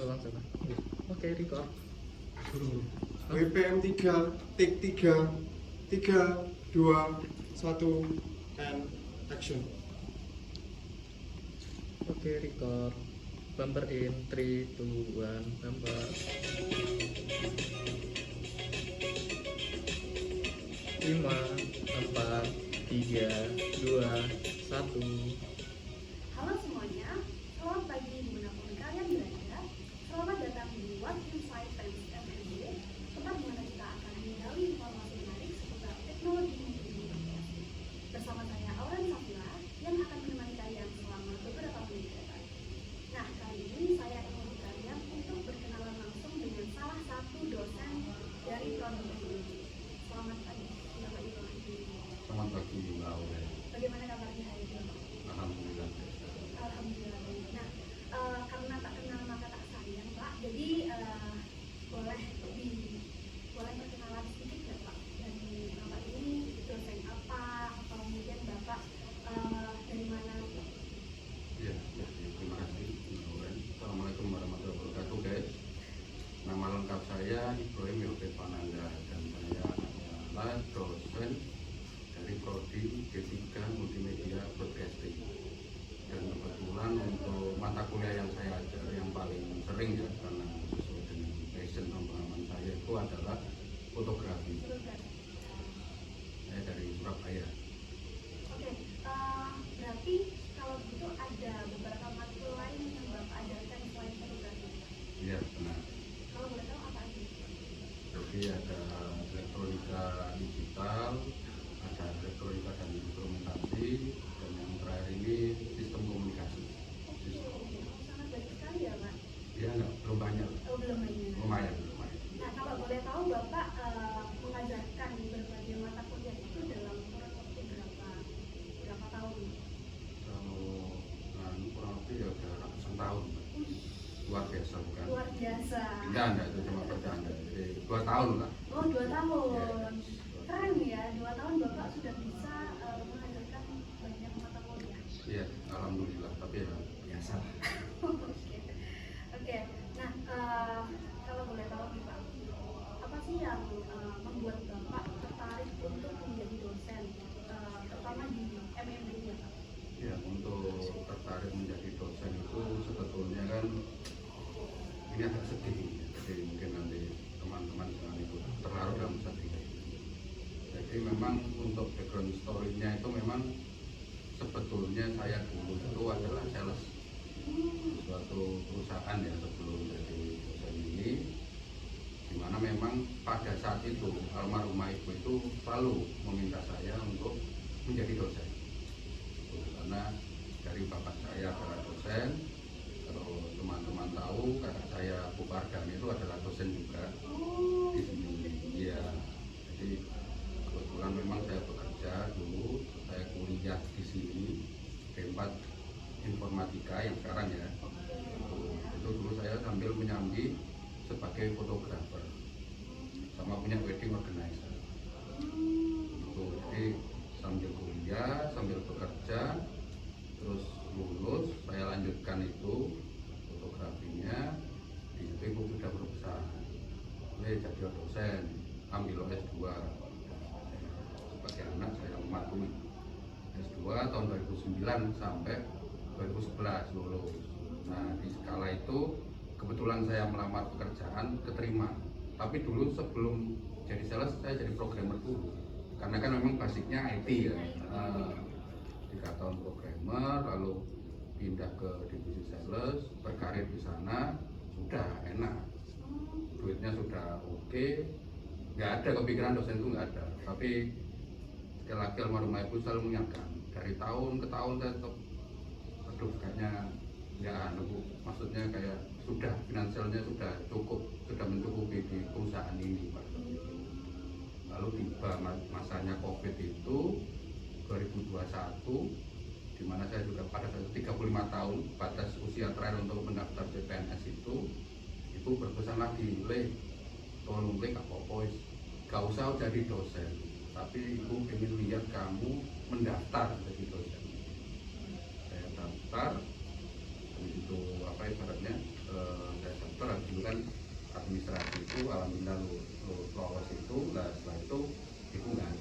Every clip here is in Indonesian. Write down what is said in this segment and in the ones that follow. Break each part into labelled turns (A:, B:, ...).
A: langsung. Oke, record.
B: WPM 3, take 3, 3, 2, 1, and action.
A: Oke, record. Bumper in 3, 2, 1, bumper. 5, 4, 3, 2, 1.
C: Halo semuanya, selamat pagi dimanapun kalian berada. Selamat datang di What Inside Times FMB, tempat di mana kita akan menggali informasi menarik seputar teknologi multimedia. Bersama saya Auren Safila yang akan menemani kalian selama beberapa menit ke depan. Nah, kali ini saya akan mengajak kalian untuk berkenalan langsung dengan salah satu dosen dari Prodi Teknologi. Selamat pagi, Bapak Ibu.
D: Selamat pagi Mbak Auren.
C: Bagaimana kabarnya hari ini?
D: Alhamdulillah.
C: Alhamdulillah. Nah, karena tak kenal maka tak sayang, Pak. Jadi boleh perkenalan sedikit nggak, Pak? Dari Bapak ini dosen apa? Atau mungkin Bapak dari mana?
D: Ya, terima kasih Mbak Auren. Assalamualaikum warahmatullahi wabarakatuh guys. Nama lengkap saya Ibrahim Yofet Pananda dan saya adalah dosen dari Prodi D3 Multimedia Broadcasting. Dan kebetulan untuk mata kuliah yang saya ajar yang paling sering ya karena sesuai dengan passion dan pengalaman saya itu adalah fotografi. Saya dari Surabaya.
C: Oke, berarti kalau begitu ada beberapa matkul lain yang Bapak ajarkan selain fotografi.
D: Iya benar.
C: Kalau boleh tahu apa aja?
D: Jadi ada elektronika digital, ada elektronika dan instrumentasi, dan yang terakhir ini sistem komunikasi.
C: Sangat baik sekali ya, Pak.
D: Ya enggak, belum banyak.
C: Oh, belum banyak.
D: Lumayan.
C: Nah, kalau boleh tahu Bapak mengajarkan di berbagai mata kuliah itu dalam kurun waktu berapa tahun?
D: Kalau kurang lebih ya udah ratusan tahun. Luar biasa bukan?
C: Luar biasa.
D: Enggak, itu cuma bercanda. Jadi 2 tahun lah.
C: Oh, 2 tahun.
D: Ya.
C: Keren ya, 2 tahun Bapak sudah bisa mengajarkan banyak mata kuliah.
D: Iya, alhamdulillah. Tapi ya biasa.
C: Oke. Nah, kalau boleh tahu nih Pak, apa sih yang membuat Bapak tertarik untuk menjadi dosen, terutama di MMB ya Pak?
D: Ya, untuk tertarik menjadi dosen itu sebetulnya kan ini agak sedih. Jadi mungkin nanti teman-teman jangan ikut terlarut dalam sedih. Jadi memang untuk background story-nya itu memang sebetulnya saya dulu itu adalah sales suatu perusahaan ya sebelum jadi dosen ini, dimana memang pada saat itu almarhumah ibu itu selalu meminta saya untuk menjadi dosen karena dari bapak saya adalah dosen. Kalau teman-teman tahu kakak saya Bu Pardhan itu adalah dosen juga di sini. Iya, jadi kebetulan memang saya bekerja dulu, saya kuliah di sini D4 informatika yang sekarang ya. Itu dulu saya sambil menyambi sebagai fotografer sama punya wedding organizer. Itu jadi sambil kuliah, sambil bekerja, terus lulus, saya lanjutkan itu fotografinya. Di situ ibu sudah berusaha, jadi dosen, ambil S2 sebagai anak saya mematuhi S2 tahun 2009 sampai 2011 lulus. Nah di skala itu kebetulan saya melamar pekerjaan keterima. Tapi dulu sebelum jadi sales saya jadi programmer dulu. Karena kan memang basicnya IT ya. 3 tahun programmer, lalu pindah ke divisi sales, berkarir di sana, sudah enak, duitnya sudah oke, nggak ada kepikiran dosen itu nggak ada. Tapi sekali lagi almarhumah ibu selalu mengingatkan, dari tahun ke tahun saya tetap, aduh kayaknya nggak Bu, maksudnya kayak sudah finansialnya sudah cukup, sudah mencukupi di perusahaan ini Pak. Lalu tiba masanya COVID itu 2021, di mana saya juga pada saat 35 tahun batas usia terakhir untuk mendaftar CPNS itu berpesan lagi, tolong apa-apa, gak usah jadi dosen, tapi ibu ingin lihat kamu mendaftar jadi dosen. Saya daftar, itu apa ibaratnya, saya daftar alhamdulillah lolos itu. Nah setelah itu ibu nggak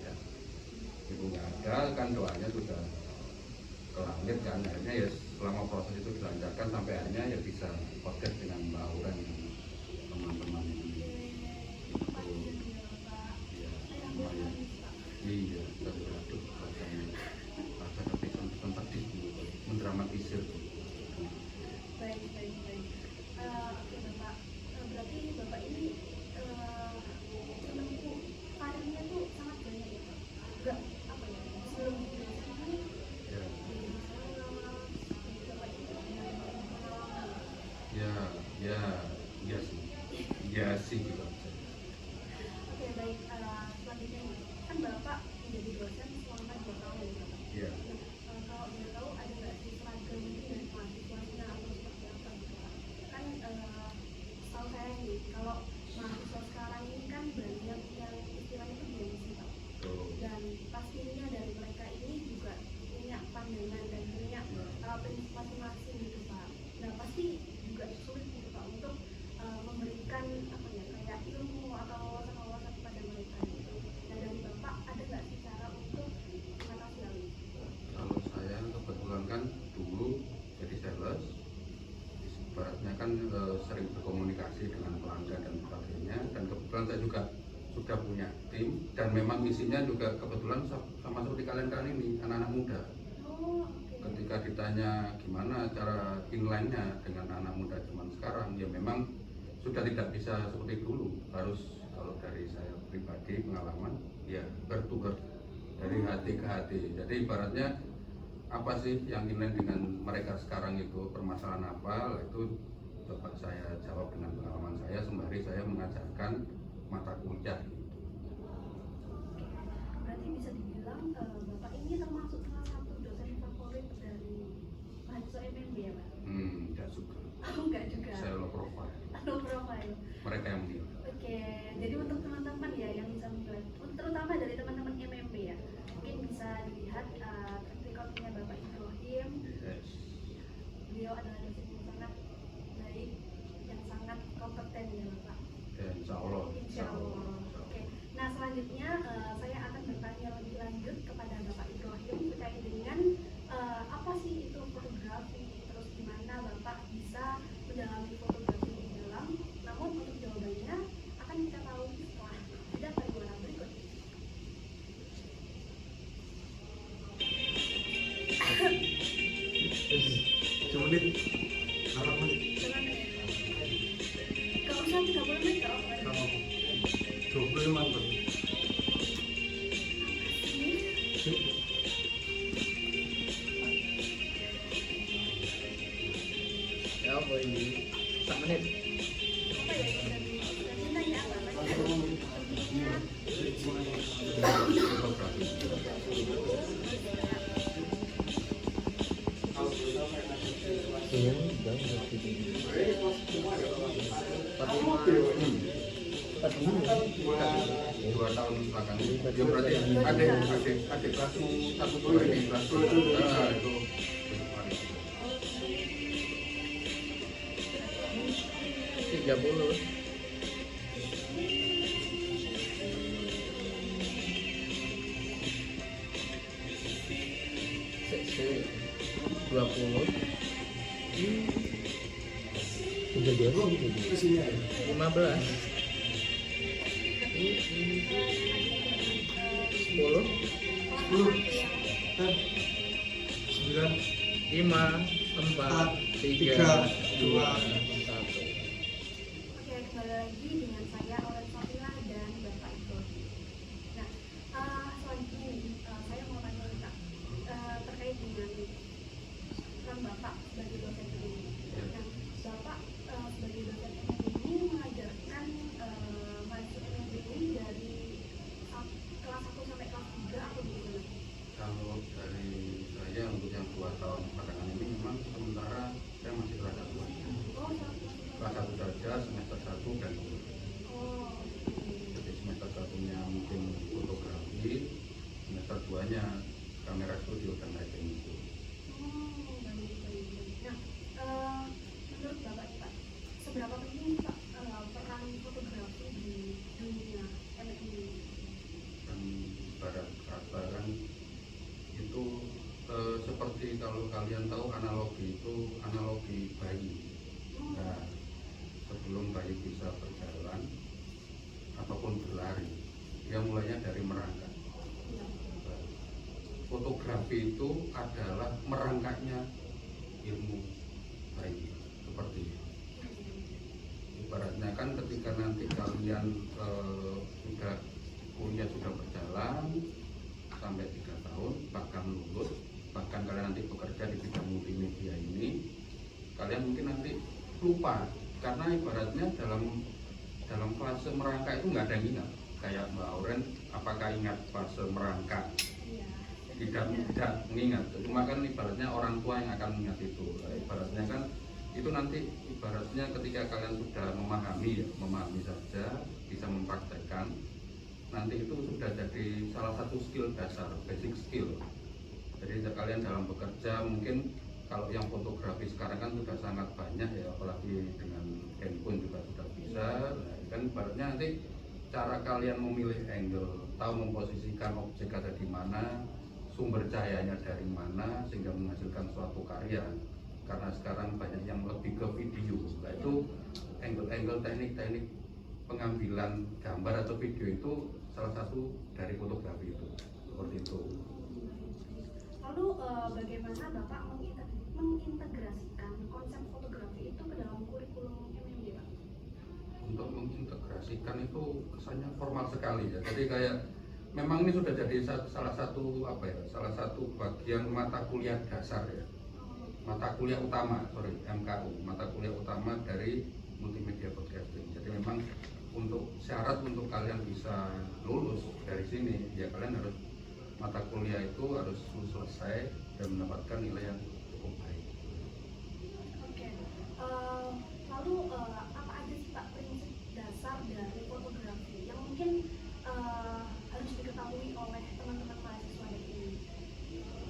D: ada kan, doanya sudah ke langit kan, akhirnya ya selama proses itu dilancarkan sampai akhirnya ya bisa podcast dengan Mbak Auren dan teman-teman ini. Ya, lumayan. Iya, tapi aduh rasanya rasa kepikiran sempat mendramatisir.
C: Baik. Oke Bapak, berarti Bapak ini menempuh karirnya tuh sangat banyak ya Pak? Enggak, apa ya, sebelum ini
D: Ya,
C: Bapak ini pengalaman.
D: iya sih, iya sih gitu.
C: Oke baik, selanjutnya nih, kan Bapak menjadi dosen selama 2 tahun ya Bapak?
D: Iya.
C: Kalau boleh tahu ada nggak sih seragam mungkin dari mahasiswanya atau seperti apa gitu Pak? Kan setahu saya nih, kalau mahasiswa sekarang ini kan banyak yang istilahnya itu gengsi Pak.
D: Tuh.
C: Dan pastinya dari mereka ini juga punya pandangan dan punya prinsip masing-masing gitu Pak. Nah pasti juga sulit gitu Pak untuk memberikan apa ya, kayak ilmu atau wawasan-wawasan kepada mereka gitu. Nah dari Bapak ada nggak sih cara untuk mengatasi hal ini?
D: Kalau saya kebetulan kan dulu jadi sales, ibaratnya kan sering berkomunikasi dengan pelanggan dan sebagainya, dan kebetulan saya juga sudah punya tim dan memang isinya juga kebetulan sama seperti kalian ini anak-anak muda.
C: Oh, oke.
D: Ketika ditanya gimana cara inline-nya dengan anak muda zaman sekarang, ya memang sudah tidak bisa seperti dulu, harus kalau dari saya pribadi pengalaman ya bertukar dari hati ke hati. Jadi ibaratnya apa sih yang inline dengan mereka sekarang itu, permasalahan apa, itu dapat saya jawab dengan pengalaman saya sembari saya mengajarkan mata kuliah gitu.
C: Berarti bisa dibilang Bapak ini termasuk salah satu dosen favorit dari mahasiswa MMB ya Pak?
D: Tidak suka,
C: Oh enggak juga.
D: saya low profile,
C: Low profile.
D: mereka yang menilai.
C: Oke, jadi untuk teman-teman ya yang bisa menilai, terutama dari teman-teman MMB ya, mungkin bisa dilihat track recordnya Bapak Ibrahim.
D: Yes.
C: Beliau adalah dosen yang sangat baik, yang sangat kompeten ya Bapak.
D: Dan insya Allah.
C: Insya Allah. Oke. Nah selanjutnya saya akan bertanya lebih lanjut kepada Bapak Ibrahim terkait dengan apa sih itu fotografi, terus gimana Bapak bisa mendalami fotografi lebih dalam. Namun untuk jawabannya akan kita tahu setelah jeda pariwara berikut.
B: Cuma menit, 8 menit.
C: Dengan kalau usah 30 menit kalau
B: Sama 25 menit.
A: Ya apa ini? 1 menit.
C: apa ya dan nanya apa lagi?
D: Fotografi.
A: Iya, udah ngerti.
D: 2 tahun belakangan. Ya berarti adik kelasmu 1 2 ini kelas 2 itu.
A: Tiga puluh. Sek 20. Udah 20.
B: Ke sini ya.
A: 15. 10.
B: 10, 9,
A: 5, 4, 3, 2, 1.
C: Oke, kembali lagi dengan saya Auren Sofila dan Bapak Ibrahim. Nah, selanjutnya nih, saya mau tanya nih Kak, terkait dengan peran Bapak sebagai dosen ini. Nah, Bapak sebagai dosen ini mengajarkan mahasiswa MMB ini dari kelas 1 sampai kelas 3 atau bagaimana?
D: Kalau dari saya untuk yang 2 tahun belakangan ini memang sementara saya masih terhadap 2.
C: Oh,
D: analogi bayi. Nah, sebelum bayi bisa berjalan ataupun berlari, dia mulainya dari merangkak. Fotografi itu adalah merangkaknya ilmu bayi, seperti itu. Ibaratnya kan ketika nanti kalian sudah kuliah sudah berjalan sampai 3 tahun, bahkan lulus, bahkan kalian nanti bekerja di bidang multimedia ini, kalian mungkin nanti lupa, karena ibaratnya dalam fase merangkak itu nggak ada yang ingat. Kayak Mbak Auren, apakah ingat fase merangkak? Tidak mengingat, cuma kan ibaratnya orang tua yang akan mengingat itu. Ibaratnya kan itu nanti ibaratnya ketika kalian sudah memahami saja, bisa mempraktekkan, nanti itu sudah jadi salah satu skill dasar, basic skill. Jadi kalian dalam bekerja mungkin kalau yang fotografi sekarang kan sudah sangat banyak ya, apalagi dengan handphone juga sudah bisa. Nah, kan ibaratnya nanti cara kalian memilih angle, tahu memposisikan objek ada di mana, sumber cahayanya dari mana sehingga menghasilkan suatu karya. Karena sekarang banyak yang lebih ke video, nah itu angle-angle teknik-teknik pengambilan gambar atau video itu salah satu dari fotografi itu, seperti itu.
C: Lalu bagaimana Bapak mengintegrasikan konsep fotografi itu ke dalam kurikulum MMD, Pak?
D: Untuk mengintegrasikan itu kesannya formal sekali ya. Jadi kayak memang ini sudah jadi salah satu bagian mata kuliah dasar ya. Mata kuliah utama, MKU, mata kuliah utama dari multimedia broadcasting. Jadi memang untuk syarat untuk kalian bisa lulus dari sini, ya kalian harus mata kuliah itu harus selesai dan mendapatkan nilai yang cukup baik.
C: Oke. Lalu apa aja sih Pak prinsip dasar dari fotografi yang mungkin harus diketahui oleh teman-teman mahasiswa ini?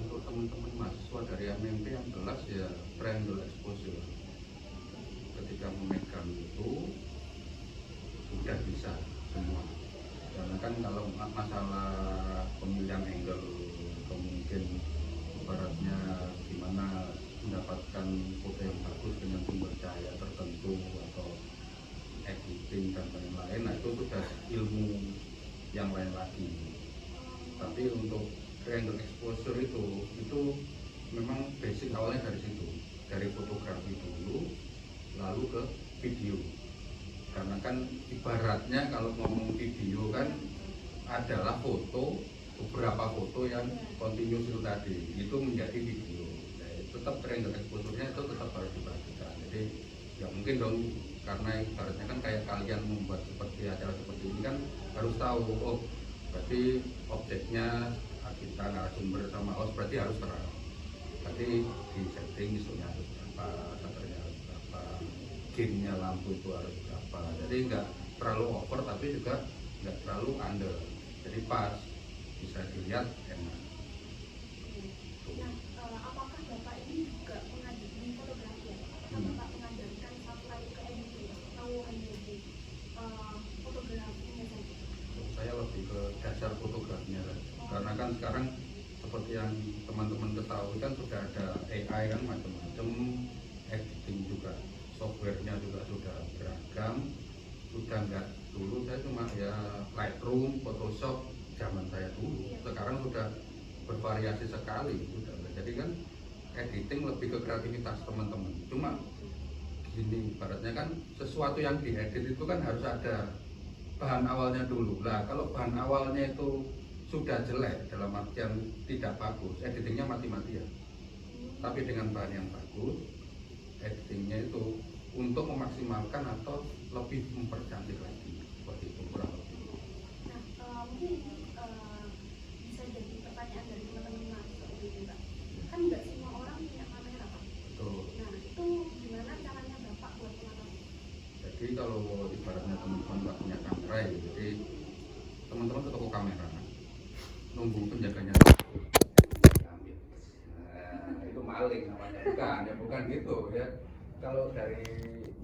D: Untuk teman-teman mahasiswa dari MMP yang jelas ya triangle exposure. Ketika memegang itu sudah bisa semua. Karena kan kalau masalah pemilihan angle atau mungkin ibaratnya gimana mendapatkan foto yang bagus dengan sumber cahaya tertentu atau editing dan lain-lain, nah itu sudah ilmu yang lain lagi. Tapi untuk triangle exposure itu memang basic awalnya dari situ, dari fotografi dulu lalu ke video. Karena kan ibaratnya kalau ngomong video kan adalah beberapa foto yang continuous itu tadi, itu menjadi video. Nah, tetap triangle exposure-nya itu tetap harus diperhatikan. Jadi ya mungkin dong, karena ibaratnya kan kayak kalian membuat seperti acara seperti ini kan harus tahu, oh berarti objeknya kita narasumber sama host berarti harus terang. Berarti di setting misalnya harus berapa, shutter-nya harus berapa, gain-nya lampu itu harus berapa. Jadi nggak terlalu over tapi juga nggak terlalu under. Jadi pas, bisa dilihat enak.
C: Nah, apakah Bapak ini juga mengajari fotografi ya? Atau Bapak mengajarkan supply ke editing atau hanya di fotografinya saja?
D: Saya lebih ke dasar fotografinya kan. Karena kan sekarang seperti yang teman-teman ketahui kan sudah ada AI kan macam-macam, editing juga, softwarenya juga sudah beragam. Sudah nggak dulu saya cuma ya Lightroom, Photoshop zaman saya dulu. Sekarang sudah bervariasi sekali sudah. Jadi kan editing lebih ke kreativitas teman-teman. Cuma gini, ibaratnya kan sesuatu yang diedit itu kan harus ada bahan awalnya dulu. Lah kalau bahan awalnya itu sudah jelek dalam artian tidak bagus, editingnya mati-matian. Tapi dengan bahan yang bagus, editingnya itu untuk memaksimalkan atau lebih mempercantik lagi, seperti itu kurang lebih.
C: Nah, mungkin ini bisa jadi pertanyaan dari teman-teman mahasiswa ini, Pak. Kan nggak semua orang punya kamera, Pak.
D: Betul.
C: Nah, itu gimana caranya Bapak buat mengatasi?
D: Jadi kalau ibaratnya teman-teman nggak punya kamera ya, jadi teman-teman ke toko kamera, nunggu penjaganya ambil. Nah, itu maling namanya, bukan gitu ya. Kalau dari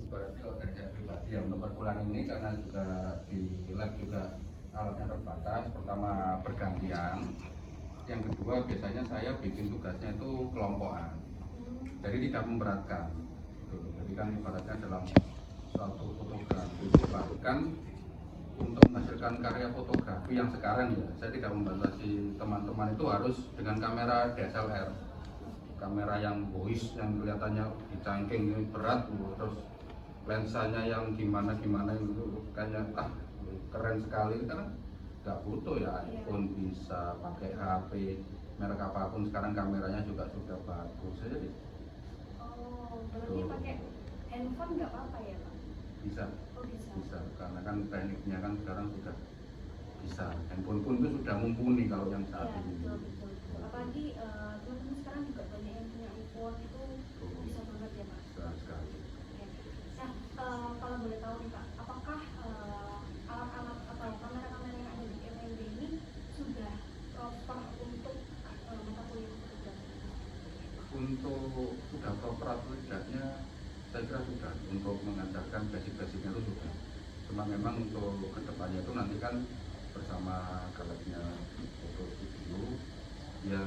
D: ibaratnya kalau dari saya pribadi yang untuk perkuliahan ini karena juga di lab juga alatnya terbatas, pertama bergantian, yang kedua biasanya saya bikin tugasnya itu kelompokan. jadi tidak memberatkan gitu. Jadi kan ibaratnya dalam suatu fotografi itu bahkan untuk menghasilkan karya fotografi yang sekarang ya, saya tidak membatasi teman-teman itu harus dengan kamera DSLR, kamera yang boys yang kelihatannya dicangking ini berat, terus lensanya yang gimana itu kayaknya keren sekali, karena nggak butuh ya iPhone, bisa pakai HP merek apapun sekarang kameranya juga sudah bagus. Jadi
C: berarti pakai handphone nggak apa-apa ya Pak?
D: bisa.
C: Oh, bisa.
D: Bisa, karena kan tekniknya kan sekarang sudah bisa, handphone pun itu sudah mumpuni kalau yang saat
C: Iya,
D: ini.
C: betul. Apalagi teman-teman sekarang juga banyak yang punya iPhone, itu bisa banget ya Pak?
D: Bisa sekali.
C: Oke. Nah, kalau boleh tahu nih Pak, apakah alat-alat atau kamera-kamera yang ada di MND ini sudah proper untuk mata kuliah fotografi?
D: Untuk sudah proper atau tidaknya saya kira sudah, untuk mengajarkan basic-basicnya itu sudah. Cuma memang untuk kedepannya itu nanti kan bersama galernya foto video ya,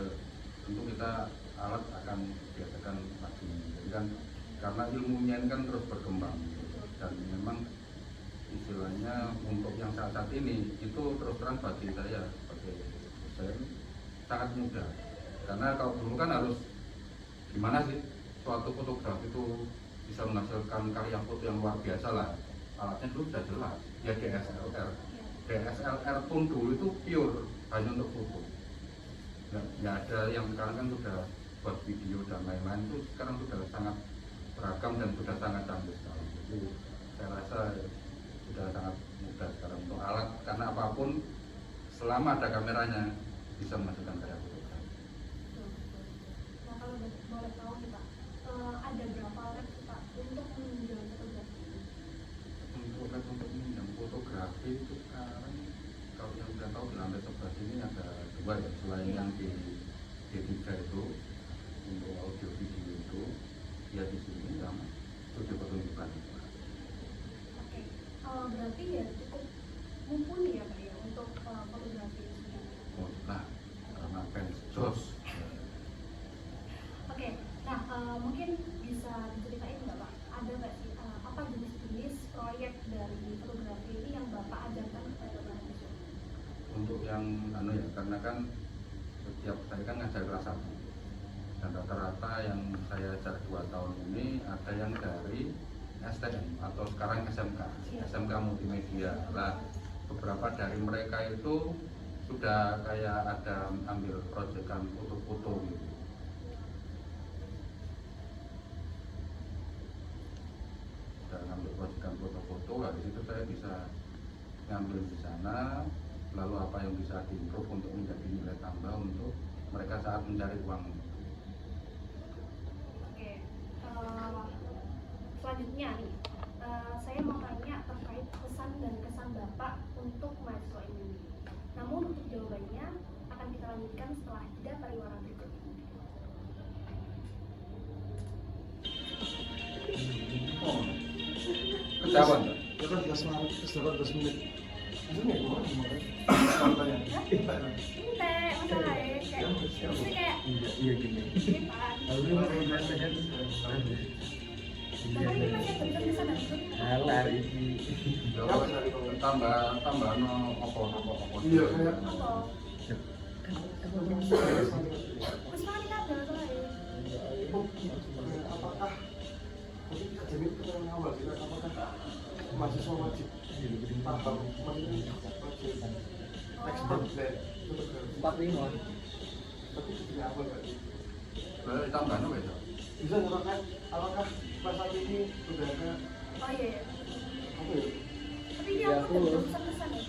D: tentu kita alat akan diadakan lagi. Jadi kan karena ilmunya ini kan terus berkembang dan memang istilahnya untuk yang saat ini itu terus terang bagi saya sebagai dosen sangat mudah, karena kalau dulu kan harus gimana sih suatu fotografi itu bisa menghasilkan karya foto yang luar biasa lah, alatnya dulu sudah jelas ya, DSLR pun dulu itu pure hanya untuk foto, nggak ada yang sekarang kan sudah buat video dan lain-lain, itu sekarang sudah sangat beragam dan sudah sangat canggih sekali. Jadi saya rasa sudah sangat mudah sekarang untuk alat, karena apapun selama ada kameranya bisa menghasilkan karya foto.
C: Nah, kalau boleh tahu nih Pak, ada berapa lab sih Pak untuk menunjang fotografi ini?
D: Untuk lab untuk menunjang fotografi itu sekarang kalau yang sudah tahu di lantai sebelah sini ada 2 ya, selain yang di D3 itu untuk audio video itu ya, di sini sama studio pertunjukan.
C: Oke, berarti ya cukup mumpuni ya Pak ya untuk fotografi ini sendiri.
D: Oh, nah, karena fans Jos.
C: Oke, nah mungkin bisa diceritain nggak Pak, ada nggak sih apa jenis-jenis proyek dari fotografi ini yang Bapak ajarkan kepada mahasiswa?
D: Untuk yang ya, karena kan setiap saya kan ngajar kelas 1 dan rata-rata yang saya ajar 2 tahun ini ada yang dari STM atau sekarang SMK multimedia lah. Beberapa dari mereka itu sudah kayak ada ambil proyekan foto-foto gitu. Sudah ngambil proyekan foto-foto, lah di situ saya bisa ngambil di sana, lalu apa yang bisa diimprove untuk menjadi nilai tambah untuk mereka saat mencari uang.
C: Oke, selanjutnya nih, saya mau tanya terkait pesan dan kesan Bapak untuk mahasiswa ini. Namun untuk jawabannya akan kita lanjutkan setelah jeda pariwara berikut ini.
D: Kejauhan, Pak?
B: 18 menit. Maksudnya gimana?
C: Ente, masalahnya kayak ini kayak
B: Iya gini.
C: ini Pak. Bapak ini masih bentuk bisa bantu.
B: Alar ini.
D: Tambah no apa.
B: Iya kayak.
C: Apa? Terus makan kabel soalnya.
B: Apakah jadi pertanyaan awal kita, apakah mahasiswa wajib paham wajib expert fotografi
A: 45
B: tapi dari awal berarti
D: Tambah no ya.
B: bisa nyatakan apakah pasal ini sudah ada
C: Oh iya ya.
B: apa ya?
C: Tapi ini aku udah pesan-pesan ya.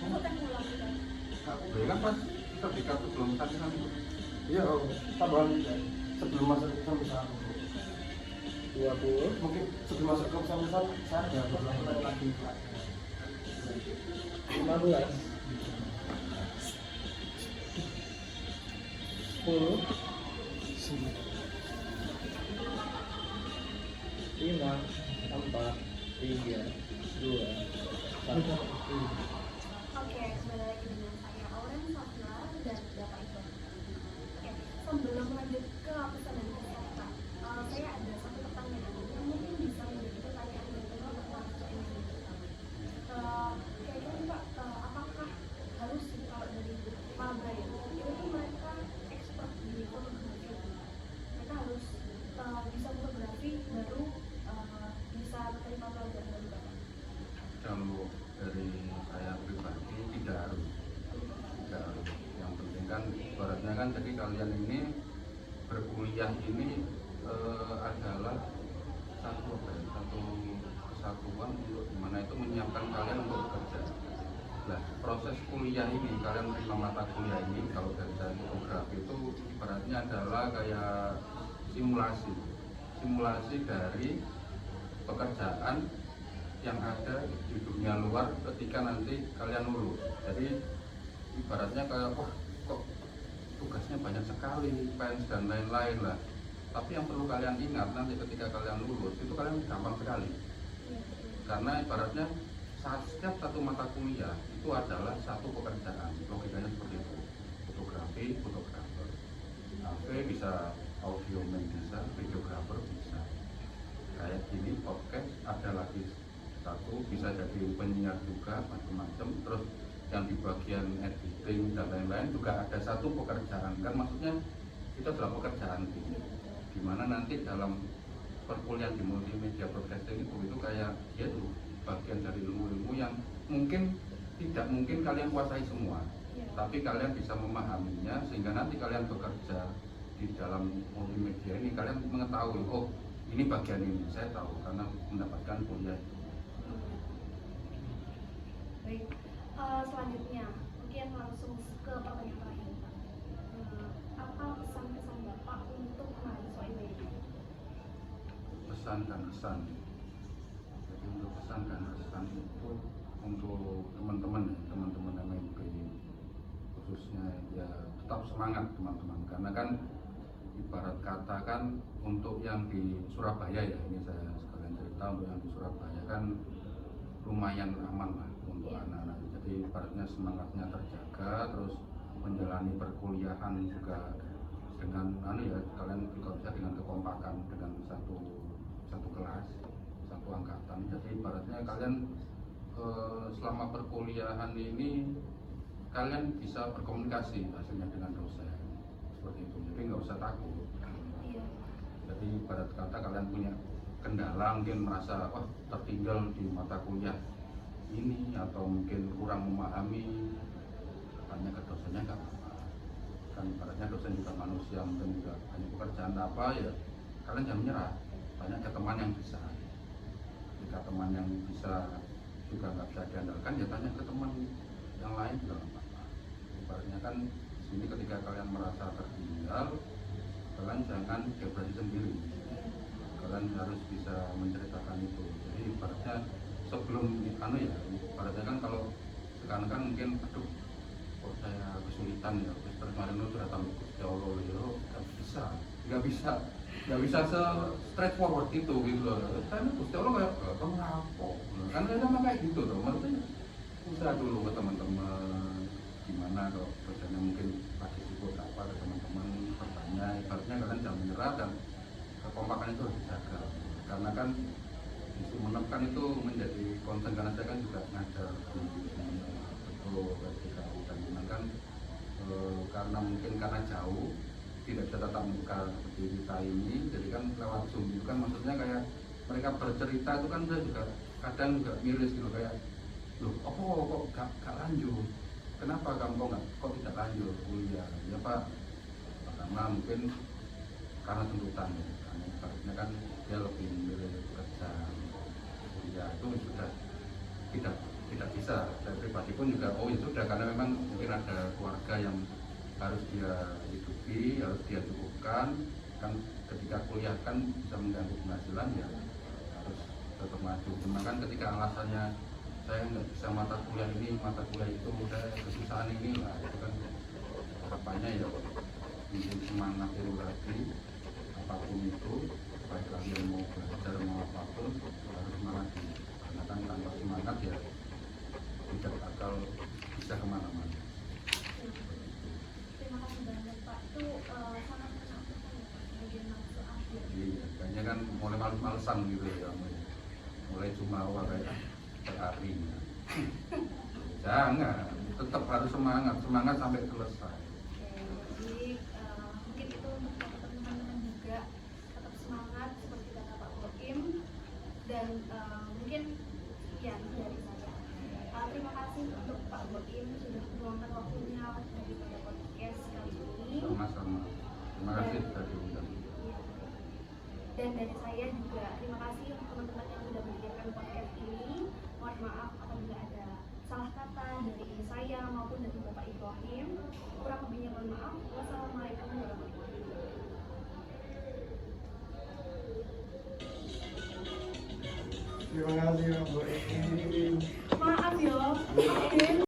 C: Aku kan pulang kan.
D: Ya kan pas sertifikat sebelum tadi kan itu.
B: Iya, tambahan sebelum masuk ke perusahaan
A: 20
B: mungkin sebelum masuk ke perusahaan saya ada pertanyaan lagi Pak.
A: 15 10 5 4 3 2 1.
C: Oke, kembali lagi dengan saya Auren Safla dan Bapak Iqbal. Oke, sebelum lanjut ke pesan dan kesan Pak,
D: kan jadi kalian ini berkuliah ini adalah satu kesatuan untuk dimana itu menyiapkan kalian untuk bekerja. Nah, proses kuliah ini, kalian menerima mata kuliah ini, kalau dari fotografi itu ibaratnya adalah kayak simulasi dari pekerjaan yang ada di dunia luar ketika nanti kalian lulus. Jadi ibaratnya kayak wah kok tugasnya banyak sekali, pens dan lain-lain lah. Tapi yang perlu kalian ingat nanti ketika kalian lulus itu kalian gampang sekali. Karena ibaratnya setiap satu mata kuliah itu adalah satu pekerjaan, logikanya seperti itu. Fotografer, bisa audio bisa, videografer bisa. Kayak gini podcast ada lagi satu, bisa jadi penyiar juga macam-macam. Terus yang di bagian editing dan lain-lain juga ada satu pekerjaan. Kan maksudnya itu adalah pekerjaan ini. Dimana nanti dalam perkuliahan di multimedia broadcasting itu kayak dia tuh bagian dari ilmu-ilmu yang mungkin tidak mungkin kalian kuasai semua, tapi kalian bisa memahaminya sehingga nanti kalian bekerja di dalam multimedia ini kalian mengetahui oh ini bagian ini saya tahu karena mendapatkan kuliah.
C: Baik, selanjutnya mungkin langsung ke pertanyaan terakhir. Apa pesan-pesan Bapak untuk mahasiswa IPB?
D: Pesan dan kesan. Jadi untuk pesan dan kesan itu untuk teman-teman MMP khususnya ya tetap semangat teman-teman, karena kan ibarat kata kan untuk yang di Surabaya ya, ini saya sekalian cerita, untuk yang di Surabaya kan lumayan aman lah untuk anak-anak. Jadi ibaratnya semangatnya terjaga, terus menjalani perkuliahan juga dengan ya kalian juga bisa dengan kekompakan dengan satu kelas, satu angkatan. Jadi ibaratnya kalian selama perkuliahan ini kalian bisa berkomunikasi hasilnya dengan dosen seperti itu. Jadi nggak usah takut. Jadi ibarat kata kalian punya kendala, mungkin merasa wah tertinggal di mata kuliah ini atau mungkin kurang memahami, tanya ke dosennya nggak apa-apa. Kan ibaratnya dosen juga manusia, mungkin juga hanya pekerjaan apa ya, kalian jangan menyerah. Banyak ke teman yang bisa. Jika teman yang bisa juga nggak bisa diandalkan, ya tanya ke teman yang lain juga nggak apa-apa. Ibaratnya kan sini ketika kalian merasa tertinggal, kalian jangan depresi sendiri. Kalian harus bisa menceritakan itu. Jadi ibaratnya sebelum ibaratnya kan kalau sekarang kan mungkin aduh kok saya kesulitan ya, terus kemarin itu datang ya Allah ya nggak bisa se straightforward itu gitu loh. Karena Gusti Allah kayak kamu apa? Kan sama kayak gitu loh. Maksudnya usaha dulu ke teman-teman gimana kalau dosennya mungkin lagi sibuk apa ke teman-teman bertanya. Ibaratnya kalian jangan menyerah dan kekompakan itu harus dijaga. Karena kan isu menekan itu menjadi concern, karena saya kan juga ngajar di betul ketika dan kan karena mungkin karena jauh tidak bisa tatap muka seperti kita ini, jadi kan lewat Zoom itu kan maksudnya kayak mereka bercerita itu kan saya juga kadang juga miris gitu, kayak loh kok gak lanjut, kenapa kamu kok tidak lanjut kuliah ya Pak, karena mungkin karena tuntutan ya, karena ibaratnya kan dia lebih memilih kerja kuliah itu sudah tidak bisa. Saya pribadi pun juga ya sudah, karena memang mungkin ada keluarga yang harus dia hidupi, harus dia cukupkan kan, ketika kuliah kan bisa mengganggu penghasilan ya harus tetap maju. Cuma kan ketika alasannya saya nggak bisa mata kuliah ini, mata kuliah itu, saya kesusahan ini lah, itu kan harapannya ya mungkin semangat itu lagi apapun itu, baik kalian mau belajar mau apapun harus semangat, karena kan tanpa semangat ya tidak bakal bisa kemana-mana.
C: Terima kasih banyak Pak, itu sangat menakjubkan ya Pak, bagian nafsu akhir.
D: Iya, kayaknya kan mulai males-malesan gitu ya, mulai cuma kayak berhari. Jangan, tetap harus semangat sampai selesai.
C: Jadi mungkin itu untuk teman-teman juga tetap semangat seperti kata Pak Boim, dan mungkin sekian dari saya. Terima kasih untuk Pak Boim sudah meluangkan waktunya dari pada podcast kali ini.
D: Terima kasih sudah diundang.
C: Dan dari saya juga terima kasih untuk teman-teman yang sudah mendengarkan podcast ini. Mohon maaf apabila ada salah kata dari saya maupun dari Bapak Ibrahim. Kurang lebihnya mohon maaf. Wassalamualaikum warahmatullahi wabarakatuh.
B: Terima kasih Bu Ini.
C: Maaf